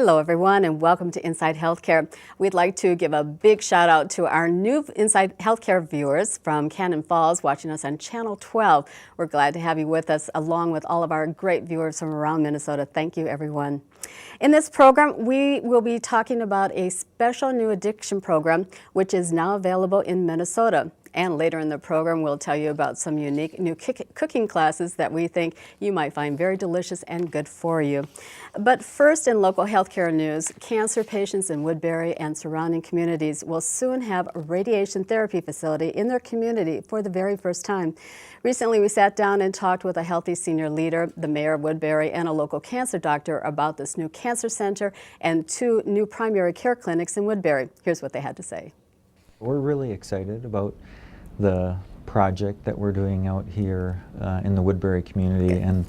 Hello everyone and welcome to Inside Healthcare. We'd like to give a big shout out to our new Inside Healthcare viewers from Cannon Falls watching us on Channel 12. We're glad to have you with us along with all of our great viewers from around Minnesota. Thank you everyone. In this program, we will be talking about a special new addiction program which is now available in Minnesota. And later in the program, we'll tell you about some unique new cooking classes that we think you might find very delicious and good for you. But first, in local healthcare news, cancer patients in Woodbury and surrounding communities will soon have a radiation therapy facility in their community for the very first time. Recently, we sat down and talked with a Healthy senior leader, the mayor of Woodbury, and a local cancer doctor about this new cancer center and 2 new primary care clinics in Woodbury. Here's what they had to say. We're really excited about the project that we're doing out here in the Woodbury community. And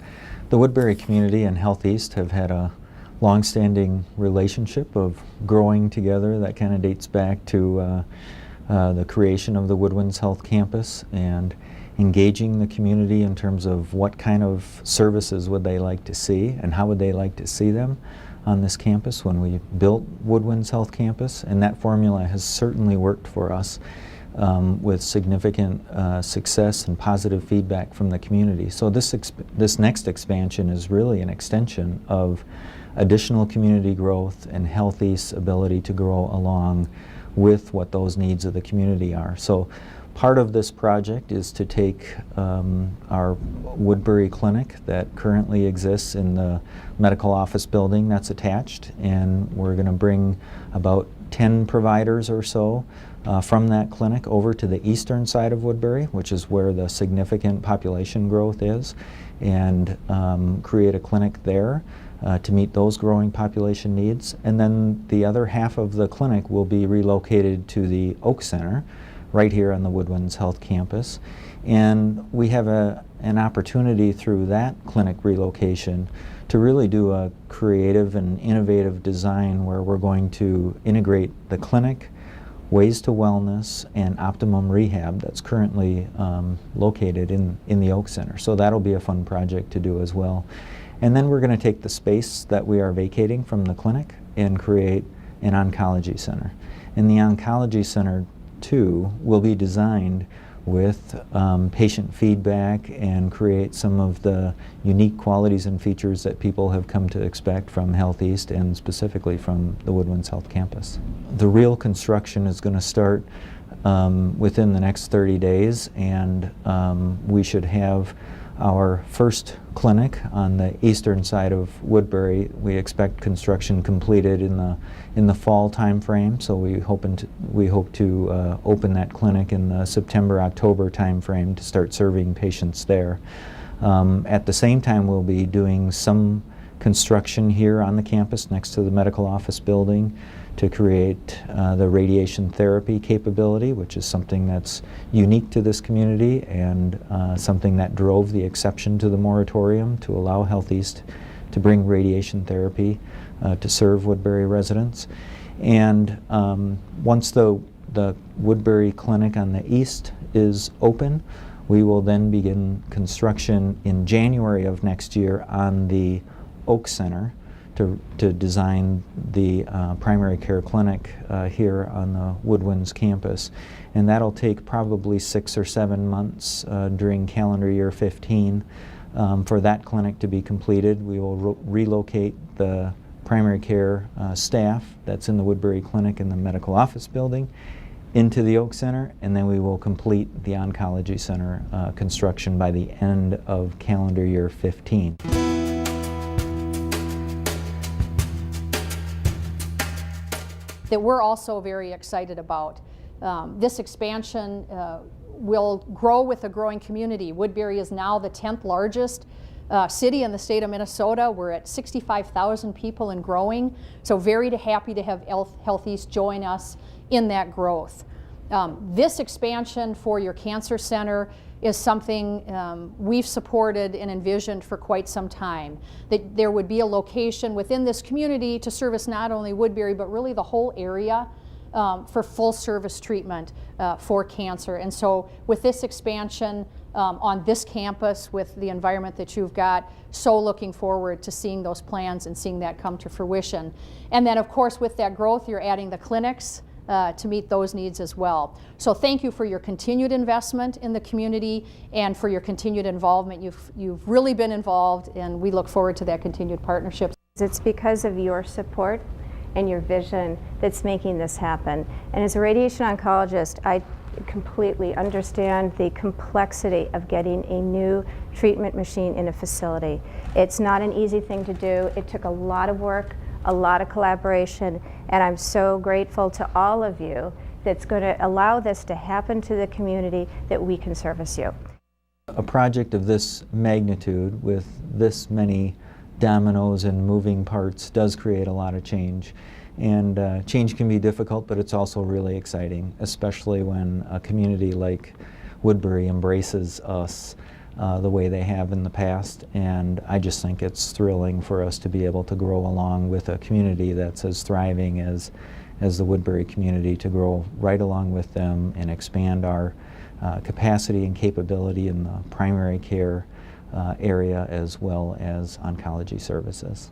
the Woodbury community and Health East have had a long-standing relationship of growing together that kind of dates back to the creation of the Woodwinds Health Campus and engaging the community in terms of what kind of services would they like to see and how would they like to see them on this campus when we built Woodwinds Health Campus, and that formula has certainly worked for us with significant success and positive feedback from the community. So this next expansion is really an extension of additional community growth and Health East's ability to grow along with what those needs of the community are. So part of this project is to take our Woodbury clinic that currently exists in the medical office building that's attached, and we're going to bring about 10 providers or so from that clinic over to the eastern side of Woodbury, which is where the significant population growth is, and create a clinic there to meet those growing population needs. And then the other half of the clinic will be relocated to the Oak Center right here on the Woodwinds Health Campus. And we have an opportunity through that clinic relocation to really do a creative and innovative design where we're going to integrate the clinic, Ways to Wellness, and Optimum Rehab that's currently located in the Oak Center. So that'll be a fun project to do as well. And then we're going to take the space that we are vacating from the clinic and create an oncology center. And the oncology center too will be designed with patient feedback and create some of the unique qualities and features that people have come to expect from Health East and specifically from the Woodwinds Health Campus. The real construction is going to start within the next 30 days, and we should have our first clinic on the eastern side of Woodbury. We expect construction completed in the fall time frame, so we hope to open that clinic in the September-October time frame to start serving patients there. At the same time, we'll be doing some construction here on the campus next to the medical office building to create the radiation therapy capability, which is something that's unique to this community and something that drove the exception to the moratorium to allow Health East to bring radiation therapy to serve Woodbury residents. And once the Woodbury clinic on the east is open, we will then begin construction in January of next year on the Oak Center to design the primary care clinic here on the Woodwinds campus. And that'll take probably 6 or 7 months during calendar year 15 for that clinic to be completed. We will relocate the primary care staff that's in the Woodbury clinic in the medical office building into the Oak Center, and then we will complete the oncology center construction by the end of calendar year 15. That we're also very excited about. This expansion will grow with a growing community. Woodbury is now the 10th largest city in the state of Minnesota. We're at 65,000 people and growing, so very happy to have Health East join us in that growth. This expansion for your cancer center is something we've supported and envisioned for quite some time. That there would be a location within this community to service not only Woodbury, but really the whole area for full service treatment for cancer. And so with this expansion, on this campus with the environment that you've got. So looking forward to seeing those plans and seeing that come to fruition. And then of course with that growth, you're adding the clinics to meet those needs as well. So thank you for your continued investment in the community and for your continued involvement. You've really been involved, and we look forward to that continued partnership. It's because of your support and your vision that's making this happen. And as a radiation oncologist, I completely understand the complexity of getting a new treatment machine in a facility. It's not an easy thing to do. It took a lot of work, a lot of collaboration, and I'm so grateful to all of you that's going to allow this to happen to the community, that we can service you. A project of this magnitude with this many dominoes and moving parts does create a lot of change. And change can be difficult, but it's also really exciting, especially when a community like Woodbury embraces us the way they have in the past. And I just think it's thrilling for us to be able to grow along with a community that's as thriving as the Woodbury community, to grow right along with them and expand our capacity and capability in the primary care area as well as oncology services.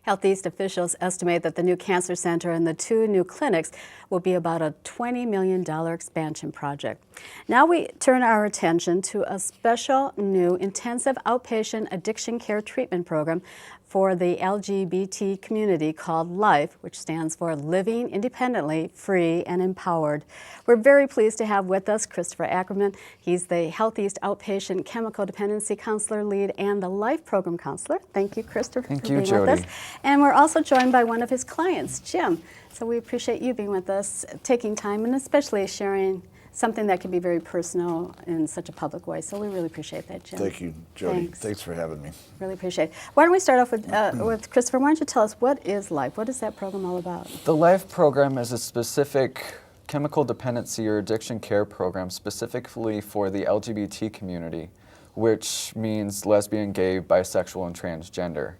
Health East officials estimate that the new cancer center and the 2 new clinics will be about a $20 million expansion project. Now we turn our attention to a special new intensive outpatient addiction care treatment program for the LGBT community called LIFE, which stands for Living Independently, Free, and Empowered. We're very pleased to have with us Christopher Ackerman. He's the Health East Outpatient Chemical Dependency Counselor Lead and the LIFE Program Counselor. Thank you, Christopher, for being with us. And we're also joined by one of his clients, Jim. So we appreciate you being with us, taking time, and especially sharing something that can be very personal in such a public way. So we really appreciate that, Jim. Thank you, Jody. Thanks for having me. Really appreciate it. Why don't we start off with Christopher? Why don't you tell us, what is LIFE? What is that program all about? The LIFE program is a specific chemical dependency or addiction care program specifically for the LGBT community, which means lesbian, gay, bisexual, and transgender.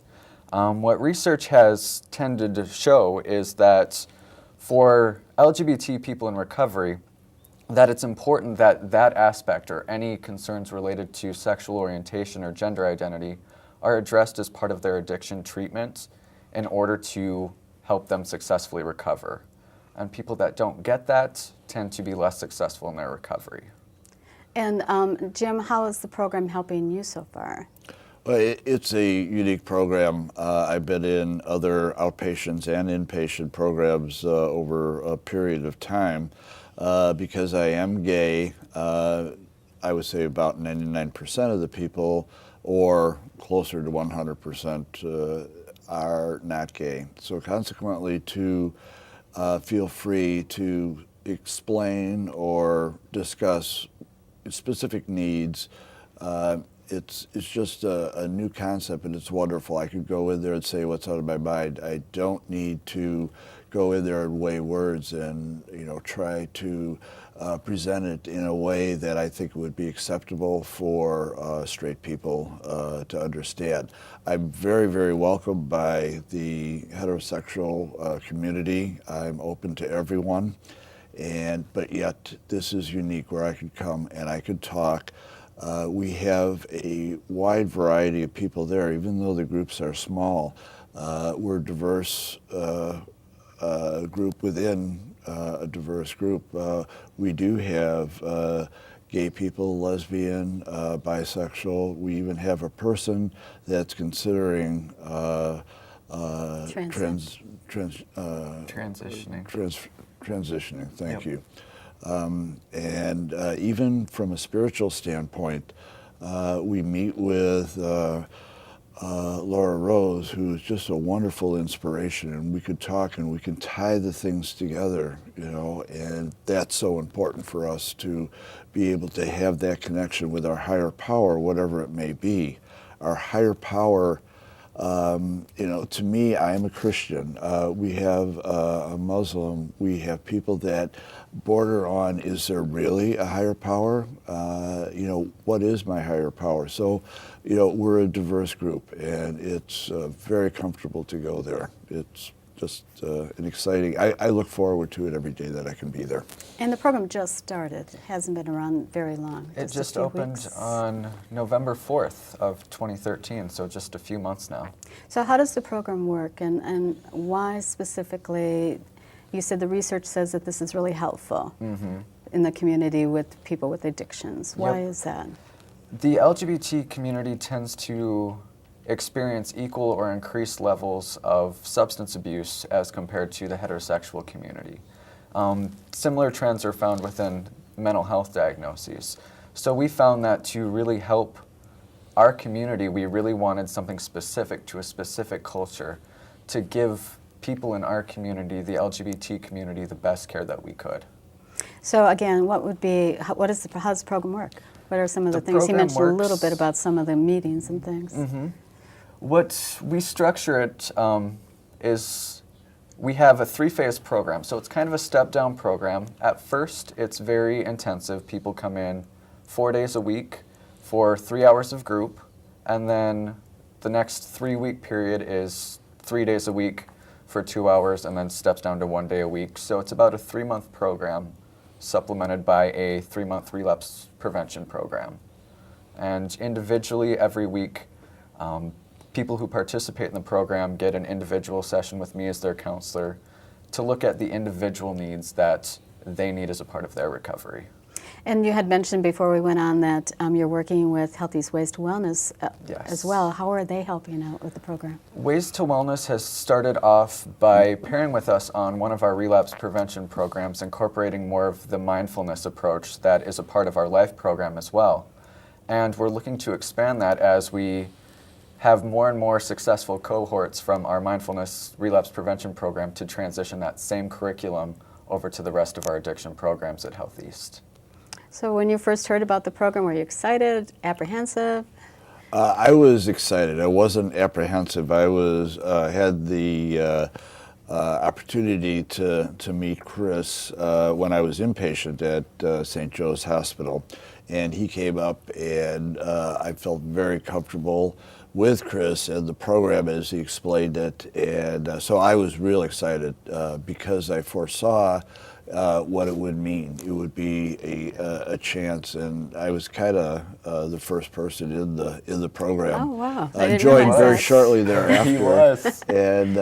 What research has tended to show is that for LGBT people in recovery, that it's important that that aspect or any concerns related to sexual orientation or gender identity are addressed as part of their addiction treatment in order to help them successfully recover. And people that don't get that tend to be less successful in their recovery. And Jim, how is the program helping you so far? Well, it's a unique program. I've been in other outpatients and inpatient programs over a period of time. Because I am gay, I would say about 99% of the people, or closer to 100%, are not gay. So consequently, to feel free to explain or discuss specific needs, it's just a new concept, and it's wonderful. I could go in there and say what's on my mind. I don't need to go in there and weigh words and try to present it in a way that I think would be acceptable for straight people to understand. I'm very, very welcomed by the heterosexual community. I'm open to everyone, but yet this is unique where I could come and I could talk. We have a wide variety of people there, even though the groups are small. We're a diverse group within a diverse group. We do have gay people, lesbian, bisexual. We even have a person that's considering transitioning. Thank you. And even from a spiritual standpoint, we meet with Laura Rose, who is just a wonderful inspiration, and we could talk and we can tie the things together, and that's so important for us to be able to have that connection with our higher power, whatever it may be. Our higher power, to me, I am a Christian. We have a Muslim. We have people that border on, is there really a higher power? What is my higher power? So, we're a diverse group, and it's very comfortable to go there. It's just an exciting, I look forward to it every day that I can be there. And the program just started. It hasn't been around very long. It a just few opened weeks. on November 4th of 2013, so just a few months now. So how does the program work, and why specifically? You said the research says that this is really helpful in the community with people with addictions. Why is that? The LGBT community tends to experience equal or increased levels of substance abuse as compared to the heterosexual community. Similar trends are found within mental health diagnoses. So we found that to really help our community, we really wanted something specific to a specific culture to give people in our community, the LGBT community, the best care that we could. So again, what would be, how does the program work? What are some of the things? You program mentioned a little works- bit about some of the meetings and things. What we structure it is we have a 3-phase program. So it's kind of a step-down program. At first, it's very intensive. People come in 4 days a week for 3 hours of group. And then the next 3-week period is 3 days a week for 2 hours, and then steps down to 1 day a week. So it's about a 3-month program supplemented by a 3-month relapse prevention program. And individually, every week, people who participate in the program get an individual session with me as their counselor to look at the individual needs that they need as a part of their recovery. And you had mentioned before we went on that you're working with Healthy's Ways to Wellness as well. How are they helping out with the program? Ways to Wellness has started off by pairing with us on one of our relapse prevention programs, incorporating more of the mindfulness approach that is a part of our LIFE program as well. And we're looking to expand that as we have more and more successful cohorts from our mindfulness relapse prevention program to transition that same curriculum over to the rest of our addiction programs at Health East. So when you first heard about the program, were you excited, apprehensive? I was excited. I wasn't apprehensive. I was had the opportunity to meet Chris when I was inpatient at St. Joe's Hospital, and he came up, and I felt very comfortable with Chris and the program as he explained it, and so I was real excited because I foresaw what it would mean. It would be a chance, and I was kind of the first person in the program. Oh, wow. I joined very that. shortly thereafter. He was. And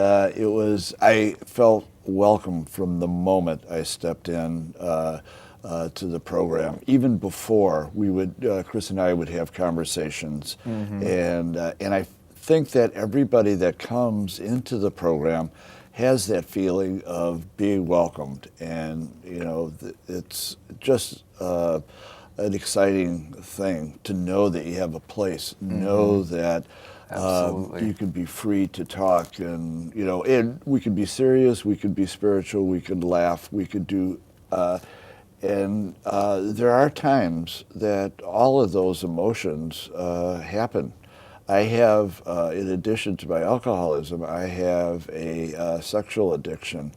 I felt welcome from the moment I stepped in to the program. Even before we would, Chris and I would have conversations, and I think that everybody that comes into the program has that feeling of being welcomed, and it's just an exciting thing to know that you have a place, know that you can be free to talk, and and we could be serious, we could be spiritual, we could laugh, we could do, and there are times that all of those emotions happen. I have, in addition to my alcoholism, I have a sexual addiction,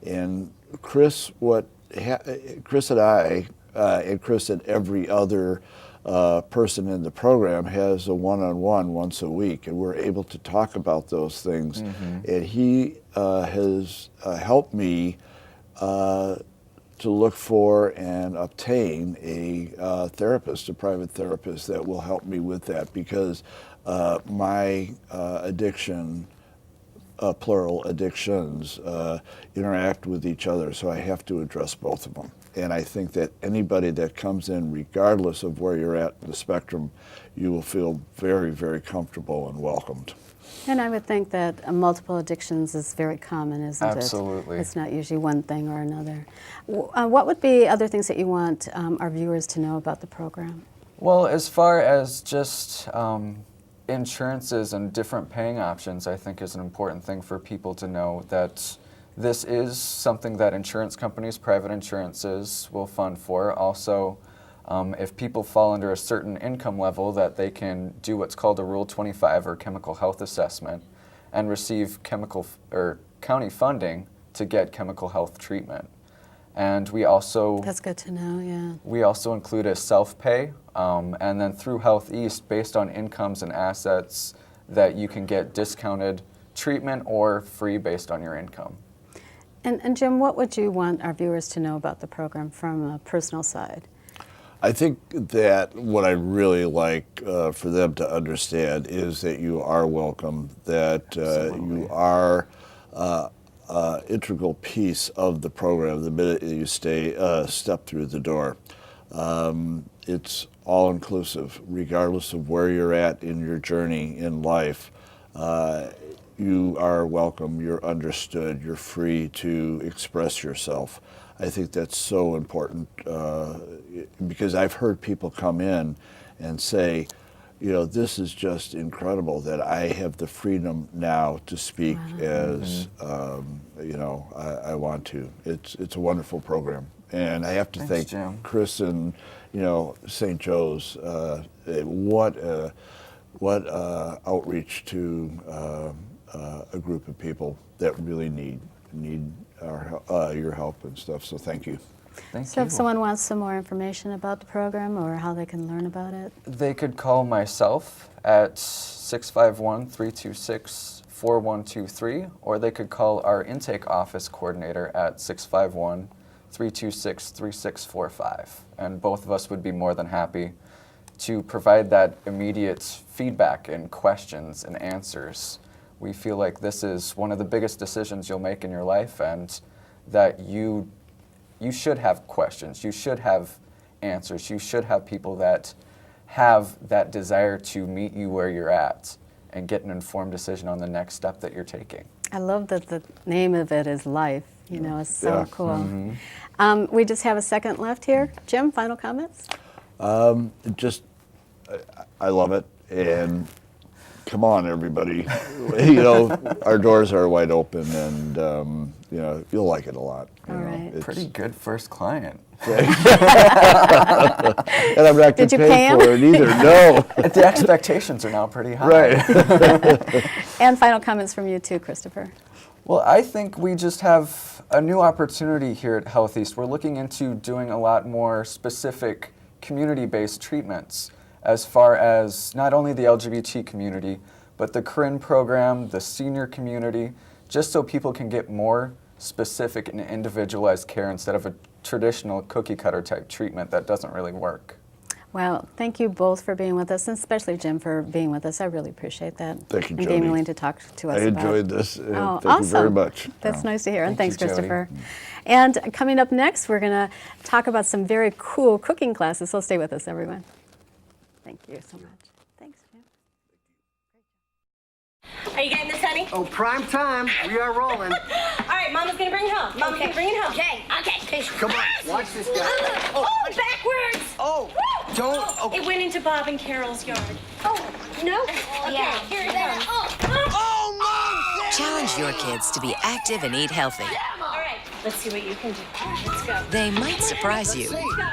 and Chris and I, and Chris and every other person in the program has a one-on-one once a week, and we're able to talk about those things. And he has helped me to look for and obtain a therapist, a private therapist that will help me with that, because my addiction, plural addictions, interact with each other, so I have to address both of them. And I think that anybody that comes in, regardless of where you're at in the spectrum, you will feel very, very comfortable and welcomed. And I would think that multiple addictions is very common, isn't it? Absolutely. It's not usually one thing or another. What would be other things that you want our viewers to know about the program? Well, as far as just insurances and different paying options, I think is an important thing for people to know, that this is something that insurance companies, private insurances, will fund for. Also, if people fall under a certain income level, that they can do what's called a Rule 25 or chemical health assessment and receive chemical or county funding to get chemical health treatment. And we also That's good to know, yeah. we also include a self-pay, and then through Health East, based on incomes and assets, that you can get discounted treatment or free based on your income. And Jim, what would you want our viewers to know about the program from a personal side? I think that what I really like for them to understand is that you are welcome, that you are integral piece of the program the minute you step through the door. It's all inclusive, regardless of where you're at in your journey in life. You are welcome, you're understood, you're free to express yourself. I think that's so important because I've heard people come in and say, you know, this is just incredible that I have the freedom now to speak as, you know, I want to. It's a wonderful program. And I have to thank Jim. Chris and, you know, St. Joe's. What outreach to a group of people that really need your help and stuff. So thank you. So if someone wants some more information about the program or how they can learn about it? They could call myself at 651-326-4123, or they could call our intake office coordinator at 651-326-3645. And both of us would be more than happy to provide that immediate feedback and questions and answers. We feel like this is one of the biggest decisions you'll make in your life, and that you should have questions, you should have answers, you should have people that have that desire to meet you where you're at and get an informed decision on the next step that you're taking. I love that the name of it is Life. You know, it's so cool. We just have a second left here. Jim, final comments? I love it, and come on, everybody. You know, our doors are wide open, and you know, you'll like it a lot. All right. Pretty good first client. And I'm not Did you getting pay paid for it either. No. The expectations are now pretty high. Right. And final comments from you too, Christopher. Well, I think we just have a new opportunity here at Health East. We're looking into doing a lot more specific community-based treatments as far as not only the LGBT community, but the CRIN program, the senior community, just so people can get more specific and individualized care instead of a traditional cookie cutter type treatment that doesn't really work. Well, thank you both for being with us, and especially Jim for being with us. I really appreciate that. Thank you, and being Jody. willing to talk to us I about enjoyed this. Oh, Thank awesome. you very much. That's nice to hear, and Thank thanks, you, Jody. Christopher. And coming up next, we're going to talk about some very cool cooking classes, so stay with us, everyone. Thank you so much. Thanks, Jim. Are you getting this, honey? Oh, prime time. We are rolling. All right, Mama's gonna bring it home. Mama's gonna bring it home. Okay. Come on, watch this guy. Oh, backwards! Oh, Woo! don't. Oh, it went into Bob and Carol's yard. Oh, no? Okay, here it comes. Oh, no! Challenge your kids to be active and eat healthy. All right, let's see what you can do. Let's go. They might surprise you. Let's go.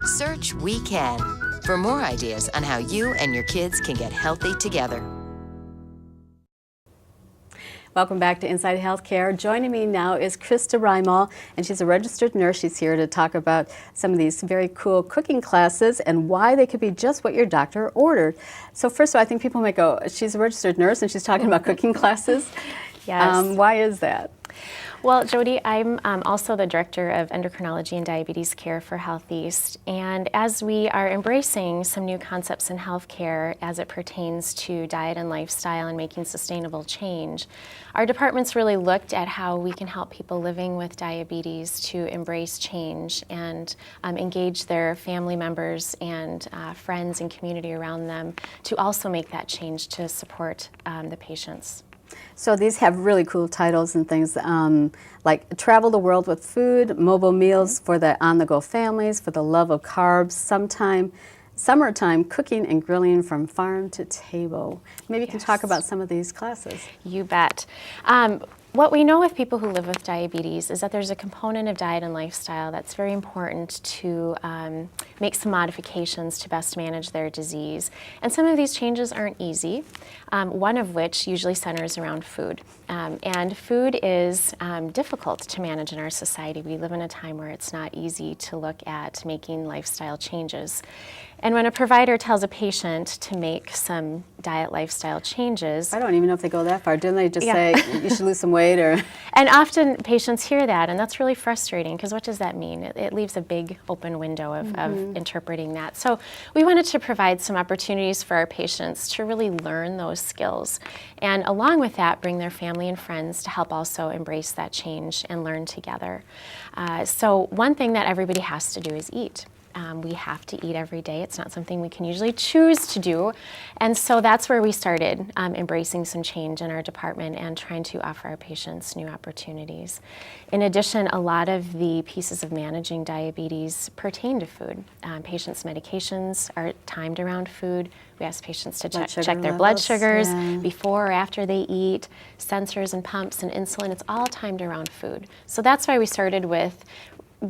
Search We Can for more ideas on how you and your kids can get healthy together. Welcome back to Inside Healthcare. Joining me now is Krista Reimal, and she's a registered nurse. She's here to talk about some of these very cool cooking classes and why they could be just what your doctor ordered. So first of all, I think people might go, she's a registered nurse and she's talking about cooking classes. Yes. Why is that? Well, Jody, I'm also the Director of Endocrinology and Diabetes Care for Health East, and as we are embracing some new concepts in healthcare as it pertains to diet and lifestyle and making sustainable change, our department's really looked at how we can help people living with diabetes to embrace change and engage their family members and friends and community around them to also make that change to support the patients. So these have really cool titles and things like Travel the World with Food, Mobile Meals for the On-the-Go Families, for the Love of Carbs, Summertime Cooking and Grilling from Farm to Table. Maybe you can talk about some of these classes. You bet. what we know with people who live with diabetes is that there's a component of diet and lifestyle that's very important to make some modifications to best manage their disease. And some of these changes aren't easy, one of which usually centers around food. And food is difficult to manage in our society. We live in a time where it's not easy to look at making lifestyle changes. And when a provider tells a patient to make some diet lifestyle changes, I don't even know if they go that far. Didn't they just say you should lose some weight or? And often patients hear that, and that's really frustrating because what does that mean? It leaves a big open window of interpreting that. So we wanted to provide some opportunities for our patients to really learn those skills, and along with that, bring their family and friends to help also embrace that change and learn together. So one thing that everybody has to do is eat. We have to eat every day. It's not something we can usually choose to do. And so that's where we started embracing some change in our department and trying to offer our patients new opportunities. In addition, a lot of the pieces of managing diabetes pertain to food. Patients' medications are timed around food. We ask patients to check their blood sugars before or after they eat, sensors and pumps and insulin. It's all timed around food. So that's why we started with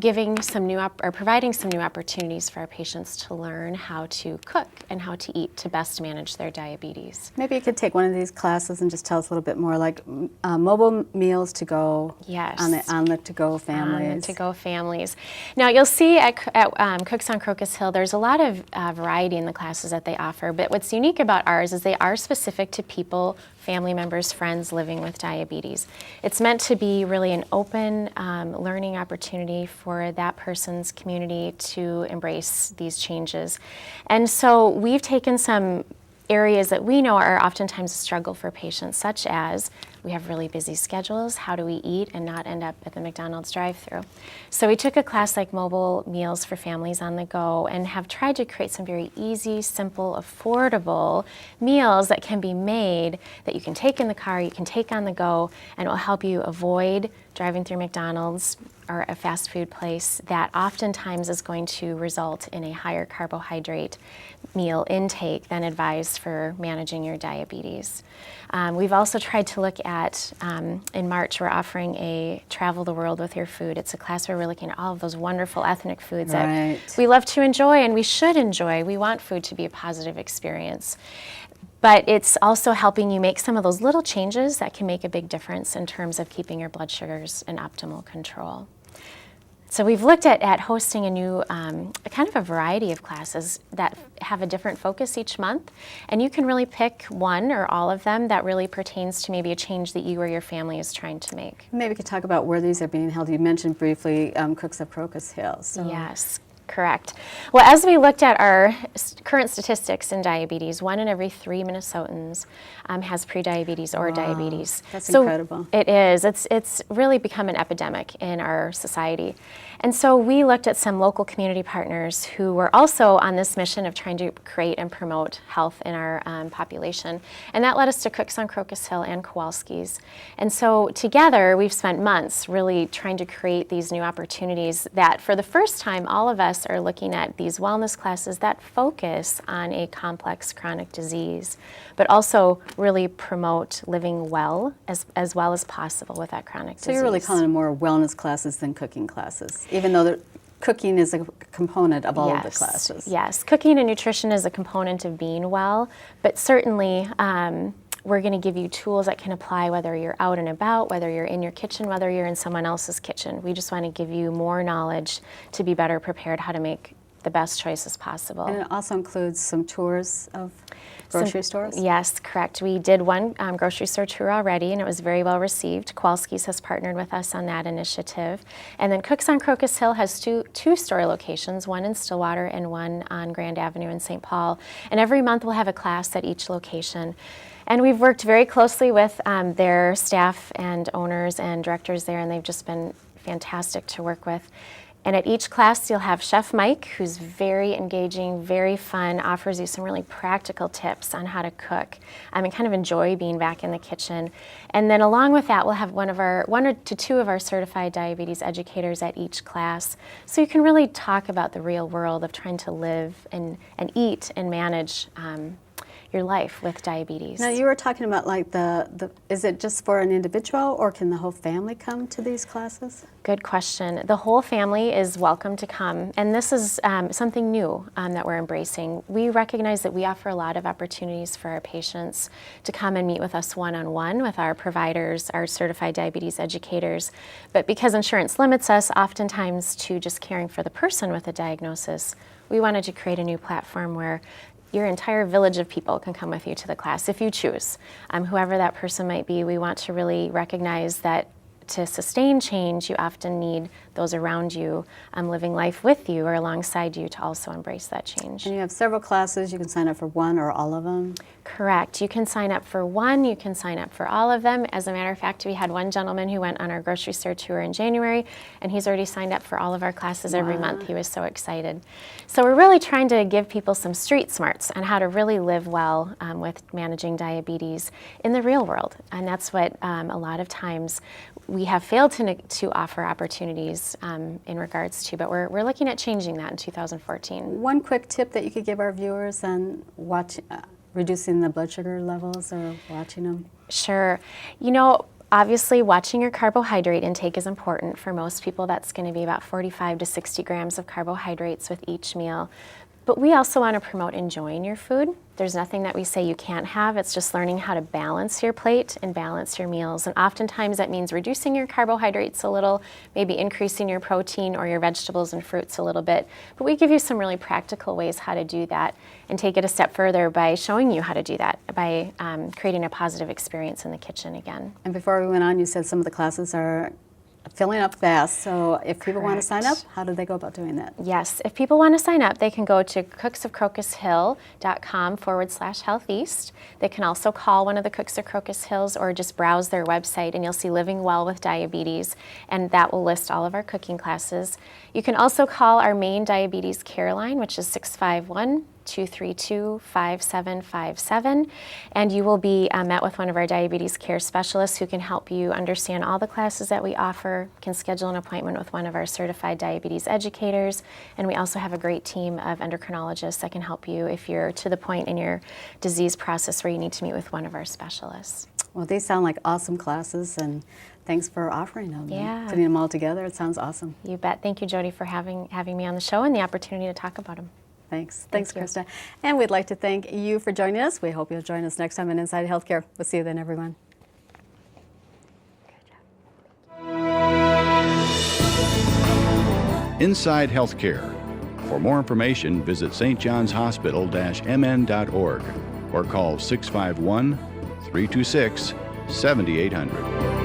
providing some new opportunities for our patients to learn how to cook and how to eat to best manage their diabetes. Maybe you could take one of these classes and just tell us a little bit more, like mobile meals to go. Yes. On the to-go families. On the to-go families. Now you'll see at Cooks on Crocus Hill, there's a lot of variety in the classes that they offer, but what's unique about ours is they are specific to people, family members, friends living with diabetes. It's meant to be really an open learning opportunity for that person's community to embrace these changes. And so we've taken some areas that we know are oftentimes a struggle for patients, such as we have really busy schedules. How do we eat and not end up at the McDonald's drive-thru? So we took a class like Mobile Meals for Families on the Go and have tried to create some very easy, simple, affordable meals that can be made that you can take in the car, you can take on the go, and it will help you avoid driving through McDonald's or a fast food place that oftentimes is going to result in a higher carbohydrate meal intake than advised for managing your diabetes. We've also tried to look at, in March, we're offering a Travel the World with Your Food. It's a class where we're looking at all of those wonderful ethnic foods that we love to enjoy and we should enjoy. We want food to be a positive experience. But it's also helping you make some of those little changes that can make a big difference in terms of keeping your blood sugars in optimal control. So we've looked at hosting a new, kind of a variety of classes that have a different focus each month. And you can really pick one or all of them that really pertains to maybe a change that you or your family is trying to make. Maybe we could talk about where these are being held. You mentioned briefly Cooks of Crocus Hill. So. Yes. Correct. Well, as we looked at our current statistics in diabetes, 1 in every 3 Minnesotans has prediabetes or diabetes. That's incredible. It is. It's really become an epidemic in our society. And so we looked at some local community partners who were also on this mission of trying to create and promote health in our population. And that led us to Cooks on Crocus Hill and Kowalski's. And so together we've spent months really trying to create these new opportunities that for the first time all of us are looking at these wellness classes that focus on a complex chronic disease, but also really promote living well as possible with that chronic disease. So you're really calling them more wellness classes than cooking classes, even though cooking is a component of all of the classes. Yes, cooking and nutrition is a component of being well, but certainly we're going to give you tools that can apply whether you're out and about, whether you're in your kitchen, whether you're in someone else's kitchen. We just want to give you more knowledge to be better prepared how to make the best choices possible. And it also includes some tours of grocery stores? Yes, correct. We did one grocery store tour already, and it was very well received. Kowalski's has partnered with us on that initiative. And then Cooks on Crocus Hill has two store locations, one in Stillwater and one on Grand Avenue in St. Paul. And every month we'll have a class at each location. And we've worked very closely with their staff and owners and directors there, and they've just been fantastic to work with. And at each class, you'll have Chef Mike, who's very engaging, very fun, offers you some really practical tips on how to cook and kind of enjoy being back in the kitchen. And then along with that, we'll have one or two of our certified diabetes educators at each class. So you can really talk about the real world of trying to live and eat and manage your life with diabetes. Now you were talking about like is it just for an individual or can the whole family come to these classes? Good question. The whole family is welcome to come, and this is something new that we're embracing. We recognize that we offer a lot of opportunities for our patients to come and meet with us one-on-one with our providers, our certified diabetes educators, but because insurance limits us oftentimes to just caring for the person with a diagnosis, we wanted to create a new platform where your entire village of people can come with you to the class if you choose. Whoever that person might be, we want to really recognize that to sustain change, you often need those around you living life with you or alongside you to also embrace that change. And you have several classes. You can sign up for one or all of them? Correct. You can sign up for one, you can sign up for all of them. As a matter of fact, we had one gentleman who went on our grocery store tour in January, and he's already signed up for all of our classes every month. He was so excited. So we're really trying to give people some street smarts on how to really live well with managing diabetes in the real world. And that's what a lot of times we have failed to offer opportunities in regards to, but we're looking at changing that in 2014. One quick tip that you could give our viewers on reducing the blood sugar levels or watching them? Sure. You know, obviously watching your carbohydrate intake is important. For most people, that's going to be about 45 to 60 grams of carbohydrates with each meal. But we also want to promote enjoying your food. There's nothing that we say you can't have. It's just learning how to balance your plate and balance your meals. And oftentimes that means reducing your carbohydrates a little, maybe increasing your protein or your vegetables and fruits a little bit. But we give you some really practical ways how to do that and take it a step further by showing you how to do that, by creating a positive experience in the kitchen again. And before we went on, you said some of the classes are filling up fast, so if people want to sign up, how do they go about doing that? Yes, if people want to sign up, they can go to cooksofcrocushill.com/healtheast. They can also call one of the Cooks of Crocus Hills or just browse their website and you'll see Living Well with Diabetes, and that will list all of our cooking classes. You can also call our main diabetes care line, which is 651-232-5757, and you will be met with one of our diabetes care specialists who can help you understand all the classes that we offer, can schedule an appointment with one of our certified diabetes educators, and we also have a great team of endocrinologists that can help you if you're to the point in your disease process where you need to meet with one of our specialists. Well, these sound like awesome classes, and thanks for offering them. Yeah. Putting them all together, it sounds awesome. You bet. Thank you, Jody, for having me on the show and the opportunity to talk about them. Thanks. Thanks, Krista. And we'd like to thank you for joining us. We hope you'll join us next time on Inside Healthcare. We'll see you then, everyone. Inside Healthcare. For more information, visit stjohnshospital-mn.org or call 651-326-7800.